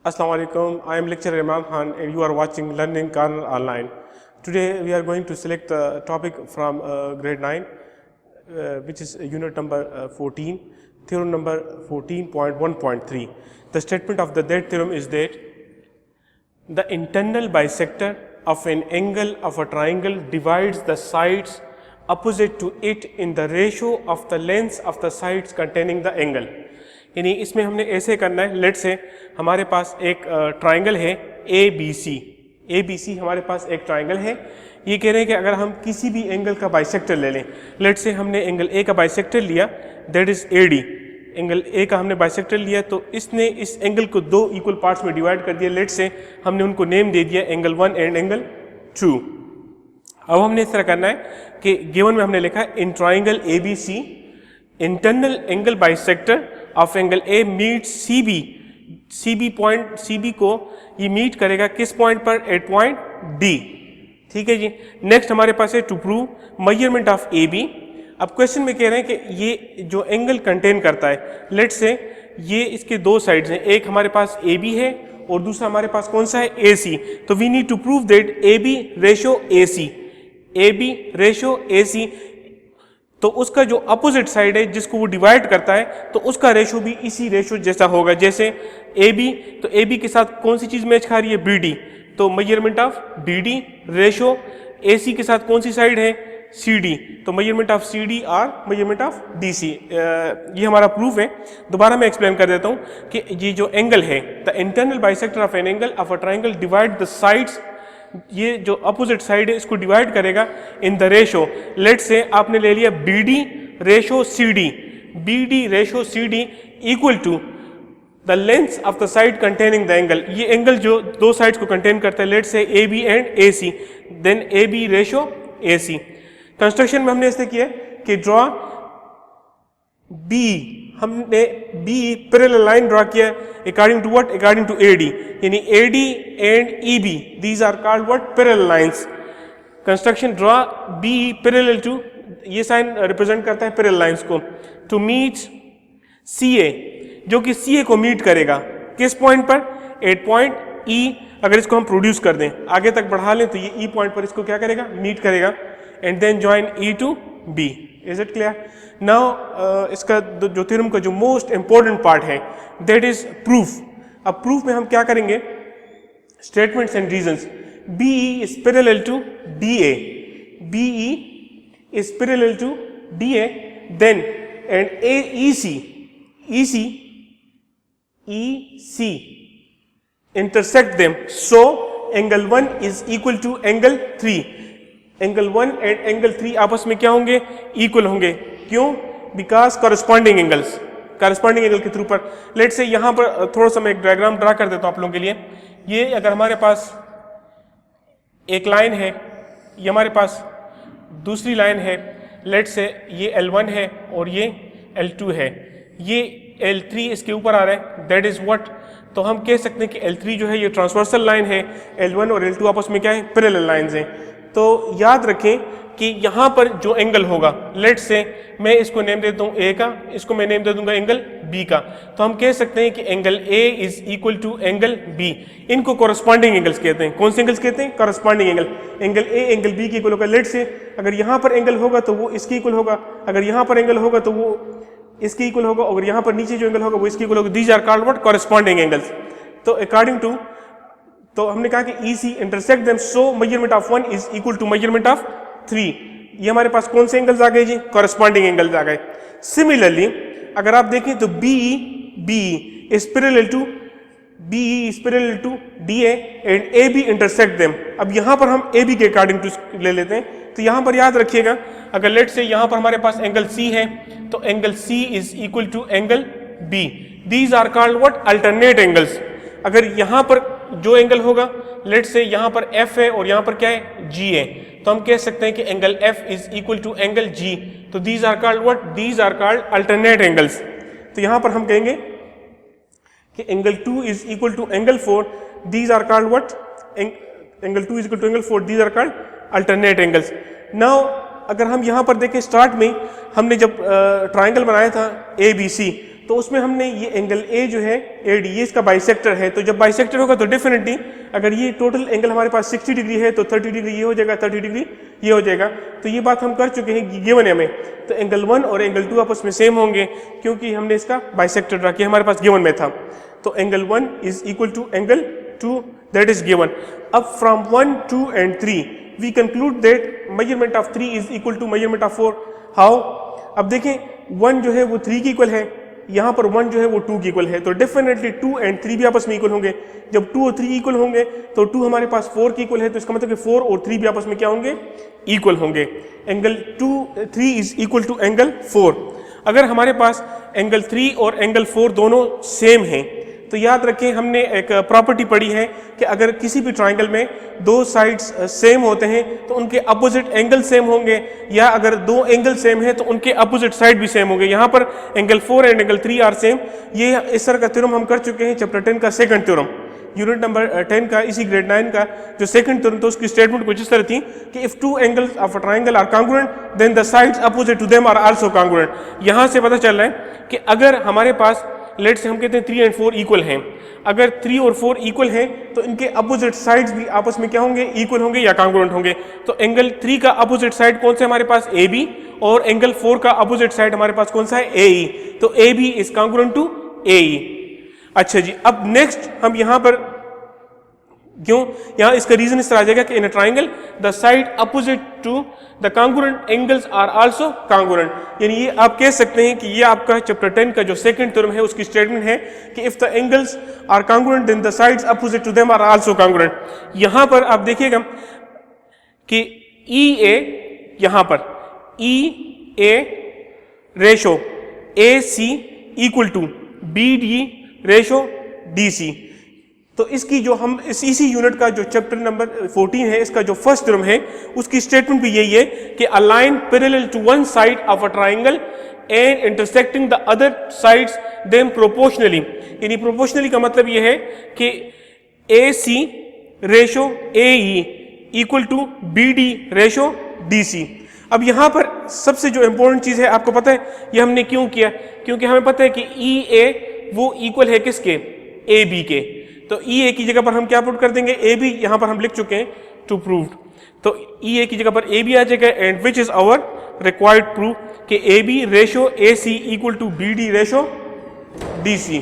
Assalamu alaikum. I am lecturer Imran Khan and you are watching Learning Corner Online. Today we are going to select the topic from grade 9 which is unit number 14, theorem number 14.1.3. The statement of that theorem is that the internal bisector of an angle of a triangle divides the sides opposite to it in the ratio of the lengths of the sides containing the angle. यानी इसमें हमने ऐसे करना है, let से हमारे पास एक triangle है ए बी सी हमारे पास एक ट्राइंगल है। ये कह रहे हैं कि अगर हम किसी भी एंगल का बाइसेक्टर ले लें, लेट से हमने एंगल ए का बाइसेक्टर लिया, that is A D. Angle A का हमने बाइसेक्टर लिया तो इसने इस एंगल को दो इक्वल पार्ट्स में डिवाइड कर दिया। लेट से हमने उनको नेम दे दिया एंगल 1 एंड एंगल 2। अब हमने इस तरह करना है कि गिवन में हमने लिखा है in triangle A B C internal angle bisector of angle A meet C B point C B को ये मीट करेगा किस पॉइंट पर, एट पॉइंट डी। ठीक है जी। नेक्स्ट हमारे पास है to prove measurement of A B. अब क्वेश्चन में कह रहे हैं कि ये जो एंगल कंटेन करता है, लेट से ये इसके दो साइड्स हैं, एक हमारे पास ए बी है और दूसरा हमारे पास कौन सा है, ए सी। तो we need to prove that A B ratio A C, A B ratio A C, तो उसका जो अपोजिट साइड है जिसको वो डिवाइड करता है तो उसका रेशो भी इसी रेशो जैसा होगा। जैसे ए बी, तो ए बी के साथ कौन सी चीज़ मैच खा रही है, बी डी, तो measurement of B D ratio A C के साथ कौन सी साइड है, सी डी, तो मेजरमेंट ऑफ सी डी और मेजरमेंट ऑफ डी सी। ये हमारा प्रूफ है। दोबारा मैं एक्सप्लेन कर देता हूँ कि ये जो एंगल है, the internal bisector of an angle of a triangle divide the sides, ये जो अपोजिट साइड है इसको डिवाइड करेगा इन द रेशो। लेट से आपने ले लिया B D ratio C D, B D ratio C D equal to the length of the side containing the angle. ये एंगल जो दो साइड्स को कंटेन करता है, let say A B and A C, then A B ratio A C. Construction में हमने ऐसे किया कि ड्रॉ बी, हमने बी पैरेलल लाइन ड्रॉ किया according to what, according to A D, यानी A D and E B, these are called what, parallel lines. Construction draw B parallel to, ये sign represent करता है parallel lines को, to meet C A, जो कि सी ए को meet करेगा किस पॉइंट पर, एट पॉइंट ई। अगर इसको हम प्रोड्यूस कर दें, आगे तक बढ़ा लें तो ये ई पॉइंट पर इसको क्या करेगा, मीट करेगा, and then join E to B. Is it clear? Now इसका जो थ्योरम का जो मोस्ट इंपॉर्टेंट पार्ट है दैट इज प्रूफ। अब प्रूफ में हम क्या करेंगे, statements and reasons. B E is parallel to D A, B E is parallel to D A, then and A E C, E C, E C intersect them, so angle 1 is equal to angle 3। Angle 1 and angle 3 आपस में क्या होंगे, equal होंगे। क्यों? Because corresponding angles, corresponding angle के through पर। Late से यहां पर थोड़ा सा मैं एक डायग्राम ड्रा कर देता हूं आप लोगों के लिए। ये अगर हमारे पास एक लाइन है, ये हमारे पास दूसरी लाइन है, लेट से ये L1 है और ये L2 है, ये L3 इसके ऊपर आ रहा है, दैट इज व्हाट, तो हम कह सकते हैं कि L3 जो है ये ट्रांसवर्सल लाइन है, L1 और L2 आपस में क्या है, पैरेलल लाइंस हैं। तो याद रखें कि यहाँ पर जो एंगल होगा, लेट से मैं इसको नेम दे दूँ ए का, इसको मैं नेम दे दूंगा एंगल बी का, तो हम कह सकते हैं कि angle A is equal to angle B. इनको कॉरस्पॉन्डिंग एंगल्स कहते हैं। कौन से एंगल्स कहते हैं, corresponding angle. Angle A angle B के इक्वल होगा। लेट से अगर यहाँ पर एंगल होगा तो वो इसके इक्वल होगा, अगर यहाँ पर एंगल होगा तो वो इसके इक्वल होगा, और यहाँ पर नीचे जो एंगल होगा वो इसके इक्वल होगा। These are called what, corresponding angles. तो अकॉर्डिंग टू, तो हमने कहा कि E C intersect them, so measurement of 1 is equal to measurement of 3। ये हमारे पास कौन से एंगल्स आ गए जी, कॉरस्पॉन्डिंग एंगल्स आ गए। सिमिलरली अगर आप देखें तो B is parallel to, B is parallel to D A and A B intersect them. अब यहाँ पर हम ए बी के अकॉर्डिंग टू ले लेते हैं। तो यहाँ पर याद रखिएगा, अगर लेट से यहाँ पर हमारे पास एंगल सी है तो angle C is equal to angle B. These are called what, alternate angles. अगर यहाँ पर जो एंगल होगा, लेट से यहाँ पर F है और यहाँ पर क्या है, G है, तो हम कह सकते हैं कि angle F is equal to angle G। तो these are called what, these are called alternate angles. तो यहाँ पर हम कहेंगे कि angle 2 is equal to angle 4, these are called what, angle 2 is equal to angle 4, these are called alternate angles. Now अगर हम यहाँ पर देखें, स्टार्ट में हमने जब ट्राइंगल बनाया था ABC, तो उसमें हमने ये एंगल ए जो है AD ये इसका बाइसेक्टर है, तो जब बाइसेक्टर होगा तो डेफिनेटली अगर ये टोटल एंगल हमारे पास 60 डिग्री है तो 30 डिग्री ये हो जाएगा, 30 डिग्री ये हो जाएगा। तो ये बात हम कर चुके हैं गिवन है हमें, तो एंगल 1 और एंगल 2 आपस में सेम होंगे क्योंकि हमने इसका बाइसेक्टर ड्रा किया, हमारे पास गिवन में था। तो angle 1 is equal to angle 2 that is given. अब from 1, 2 and 3 we conclude that measurement of 3 is equal to measurement of 4। How? अब देखें 1 जो है वो 3 की इक्वल है, यहाँ पर 1 जो है वो 2 की इक्वल है, तो डेफिनेटली 2 and 3 भी आपस में इक्वल होंगे। जब 2 और 3 इक्वल होंगे तो 2 हमारे पास 4 की इक्वल है, तो इसका मतलब कि 4 और 3 भी आपस में क्या होंगे? इक्वल होंगे। Angle 3 is equal to angle 4। अगर हमारे पास एंगल 3 और एंगल 4 दोनों सेम हैं तो याद रखें हमने एक प्रॉपर्टी पढ़ी है कि अगर किसी भी ट्राइंगल में दो साइड्स सेम होते हैं तो उनके अपोजिट एंगल सेम होंगे, या अगर दो एंगल सेम है तो उनके अपोजिट साइड भी सेम होंगे। यहाँ पर angle 4 and angle 3 are same. ये इस तरह का थ्योरम हम कर चुके हैं चैप्टर 10 का सेकंड थ्योरम, यूनिट नंबर 10 का, इसी ग्रेड 9 का जो सेकंड थ्योरम। तो उसकी स्टेटमेंट कुछ इस तरह थी कि if two angles of a triangle are congruent then the sides opposite to them are also congruent. यहाँ से पता चल रहा है कि अगर हमारे पास लेट्स से हम कहते हैं 3 and 4 इक्वल हैं, अगर 3 और 4 इक्वल हैं तो इनके अपोजिट साइड्स भी आपस में क्या होंगे? इक्वल होंगे या कॉन्ग्रुएंट होंगे। तो एंगल 3 का अपोजिट साइड कौन सा हमारे पास? AB, और एंगल 4 का अपोजिट साइड हमारे पास कौन सा है? AE। तो AB is congruent to AE। अच्छा जी, अब नेक्स्ट हम यहां पर क्यों, यहां इसका रीजन इस तरह आ जाएगा कि in a triangle the side opposite to the congruent angles are also congruent. यानी ये आप कह सकते हैं कि ये आपका चैप्टर 10 का जो सेकंड थ्योरम है उसकी स्टेटमेंट है कि if the angles are congruent then the sides opposite to them are also congruent. यहां पर आप देखिएगा कि EA, यहां पर EA ratio AC equal to BD ratio DC। तो इसकी जो हम इसी यूनिट का जो चैप्टर नंबर 14 है इसका जो फर्स्ट थ्योरम है उसकी स्टेटमेंट भी यही है कि a line parallel to one side of a triangle and intersecting the other sides them proportionally. यानी प्रोपोर्शनली का मतलब यह है कि AC ratio AE equal to BD ratio DC। अब यहां पर सबसे जो इंपॉर्टेंट चीज है आपको पता है ये हमने क्यों किया? क्योंकि हमें पता है कि EA वो इक्वल है किसके? AB के। तो EA की जगह पर हम क्या पुट कर देंगे? AB। यहां पर हम लिख चुके हैं टू प्रूव, तो EA की जगह पर AB आ जाएगा and which is our required proof कि AB ratio AC equal to BD ratio DC।